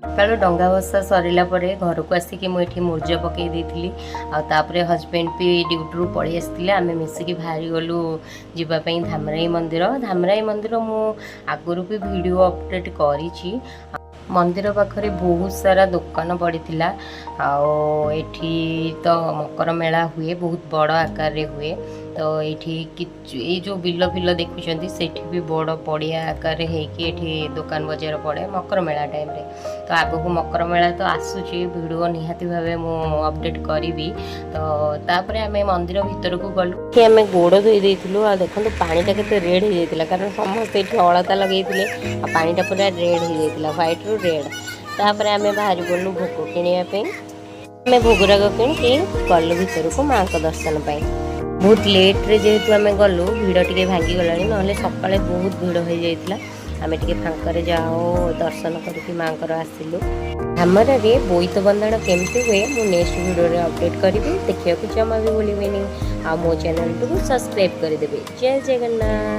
सकाळु डंगा भसा सरला घर को आसिक मुझे मूर्ज पकई देती आउे हजबैंड भी ड्यूटी पलि आसते आम मिसिकी बाहरी गलु जीवाई धामराई मंदिर मु आगुरी भी वीडियो अपडेट करी मंदिर पाखरे बहुत सारा दुकान पड़ी आठी तो मकर मेला हुए बहुत बड़ आकार हुए तो ये जो बिल फिल देखुं से भी बड़ पड़िया आकार होती दुकान बजार पड़े मकर मेला टाइम रे तो आगक मकर मेला तो आसूची वीडियो निहाती भाव मु अपडेट करी तो तापर आम मंदिर भीतर को गलु कि आम गोड़ धोई देलु आ देखो पानीटा के रेड हो जाता कारण समस्त ये अलता लगे पानीटा पूरा रेड हो जाता व्हाइट रु रेड तापर आम बाहर गलु भोग किणापी आम भोगराग कि गलु भीतर को माँ को दर्शन पाई बहुत लेट रे जेहेतु आम गलु भिड़ टे भांगी गला ना सकाଳେ बहुत भिड़ हो जाता आम टे फांकर जाओ दर्शन करके माँ आसिलु धामर बोईत बंधाण केमती हुए मु नेक्स्ट वीडियो अपडेट करी देखा जमा भी भूल आ मो चैनल को सब्सक्राइब करदे। जय जगन्नाथ।